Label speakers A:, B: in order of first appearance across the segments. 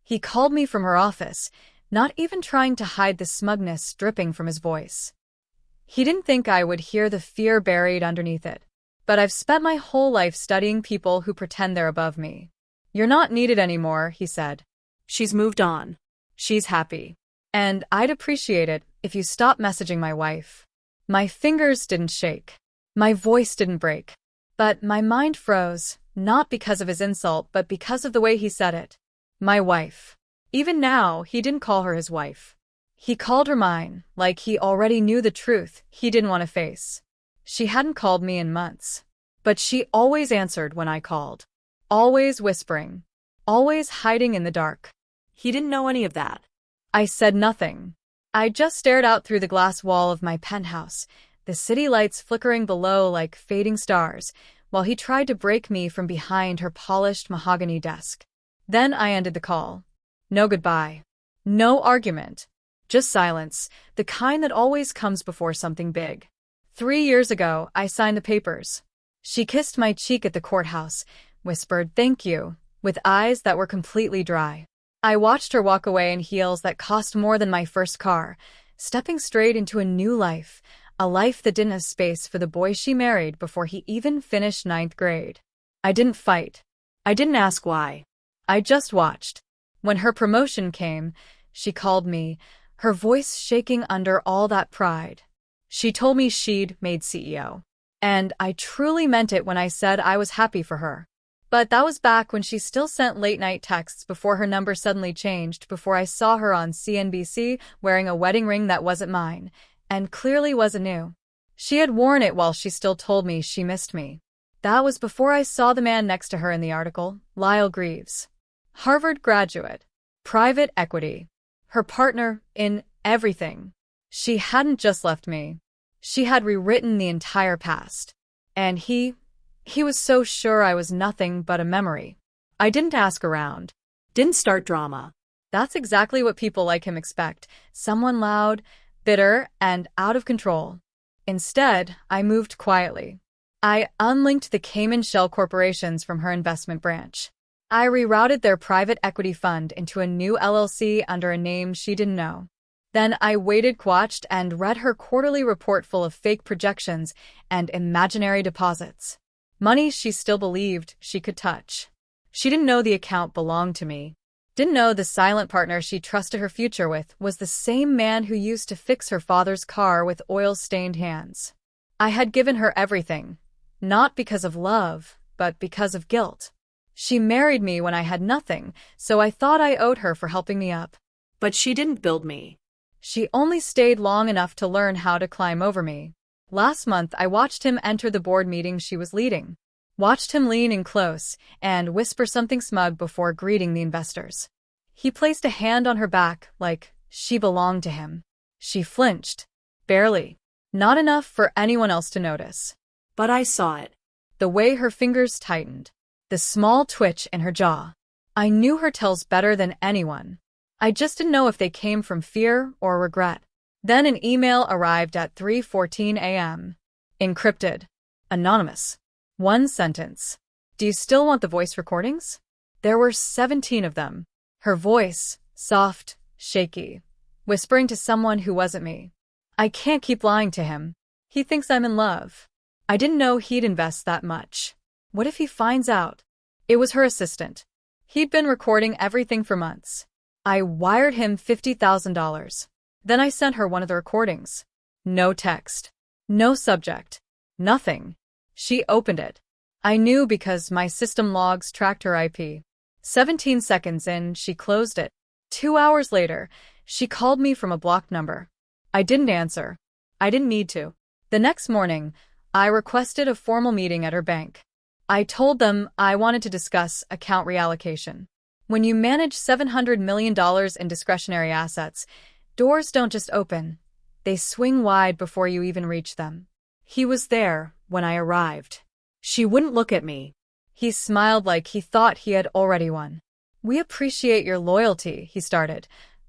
A: He called me from her office, not even trying to hide the smugness dripping from his voice. He didn't think I would hear the fear buried underneath it. But I've spent my whole life studying people who pretend they're above me. You're not needed anymore, he said. She's moved on. She's happy. And I'd appreciate it if you stopped messaging my wife. My fingers didn't shake. My voice didn't break. But my mind froze, not because of his insult, but because of the way he said it. My wife. Even now, he didn't call her his wife. He called her mine, like he already knew the truth he didn't want to face. She hadn't called me in months. But she always answered when I called. Always whispering. Always hiding in the dark. He didn't know any of that. I said nothing. I just stared out through the glass wall of my penthouse, the city lights flickering below like fading stars, while he tried to break me from behind her polished mahogany desk. Then I ended the call. No goodbye. No argument. Just silence, the kind that always comes before something big. 3 years ago, I signed the papers. She kissed my cheek at the courthouse, whispered thank you, with eyes that were completely dry. I watched her walk away in heels that cost more than my first car, stepping straight into a new life, a life that didn't have space for the boy she married before he even finished 9th grade. I didn't fight. I didn't ask why. I just watched. When her promotion came, she called me, her voice shaking under all that pride. She told me she'd made CEO. And I truly meant it when I said I was happy for her. But that was back when she still sent late-night texts before her number suddenly changed, before I saw her on CNBC wearing a wedding ring that wasn't mine, and clearly wasn't new. She had worn it while she still told me she missed me. That was before I saw the man next to her in the article, Lyle Greaves. Harvard graduate. Private equity. Her partner in everything. She hadn't just left me. She had rewritten the entire past. And he was so sure I was nothing but a memory. I didn't ask around. Didn't start drama. That's exactly what people like him expect. Someone loud, bitter, and out of control. Instead, I moved quietly. I unlinked the Cayman shell corporations from her investment branch. I rerouted their private equity fund into a new LLC under a name she didn't know. Then I waited, watched, and read her quarterly report full of fake projections and imaginary deposits. Money she still believed she could touch. She didn't know the account belonged to me. Didn't know the silent partner she trusted her future with was the same man who used to fix her father's car with oil-stained hands. I had given her everything, not because of love, but because of guilt. She married me when I had nothing, so I thought I owed her for helping me up. But she didn't build me. She only stayed long enough to learn how to climb over me. Last month, I watched him enter the board meeting she was leading. Watched him lean in close and whisper something smug before greeting the investors. He placed a hand on her back like she belonged to him. She flinched. Barely. Not enough for anyone else to notice. But I saw it. The way her fingers tightened. The small twitch in her jaw. I knew her tells better than anyone. I just didn't know if they came from fear or regret. Then an email arrived at 3:14 a.m. Encrypted. Anonymous. One sentence. Do you still want the voice recordings? There were 17 of them. Her voice, soft, shaky, whispering to someone who wasn't me. I can't keep lying to him. He thinks I'm in love. I didn't know he'd invest that much. What if he finds out? It was her assistant. He'd been recording everything for months. I wired him $50,000. Then I sent her one of the recordings. No text. No subject. Nothing. She opened it. I knew because my system logs tracked her IP. 17 seconds in, she closed it. 2 hours later, she called me from a blocked number. I didn't answer. I didn't need to. The next morning, I requested a formal meeting at her bank. I told them I wanted to discuss account reallocation. When you manage $700 million in discretionary assets, doors don't just open. They swing wide before you even reach them. He was there when I arrived. She wouldn't look at me. He smiled like he thought he had already won. We appreciate your loyalty, he started,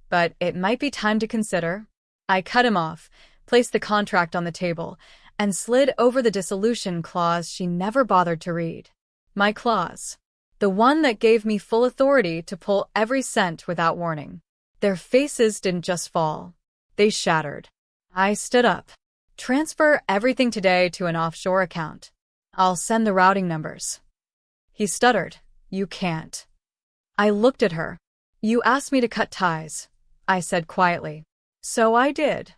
A: but it might be time to consider. I cut him off, placed the contract on the table, and slid over the dissolution clause she never bothered to read. My clause. The one that gave me full authority to pull every cent without warning. Their faces didn't just fall. They shattered. I stood up. Transfer everything today to an offshore account. I'll send the routing numbers. He stuttered. You can't. I looked at her. You asked me to cut ties, I said quietly. So I did.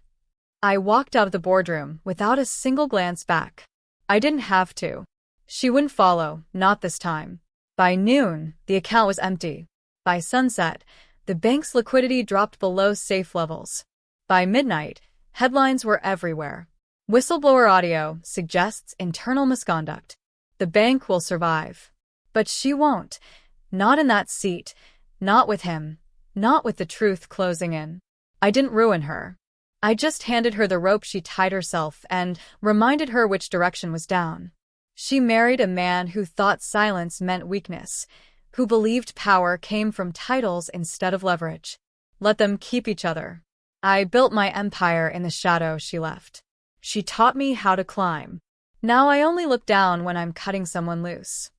A: I walked out of the boardroom without a single glance back. I didn't have to. She wouldn't follow, not this time. By noon, the account was empty. By sunset, the bank's liquidity dropped below safe levels. By midnight, headlines were everywhere. Whistleblower audio suggests internal misconduct. The bank will survive. But she won't. Not in that seat. Not with him. Not with the truth closing in. I didn't ruin her. I just handed her the rope she tied herself and reminded her which direction was down. She married a man who thought silence meant weakness, who believed power came from titles instead of leverage. Let them keep each other. I built my empire in the shadow she left. She taught me how to climb. Now I only look down when I'm cutting someone loose.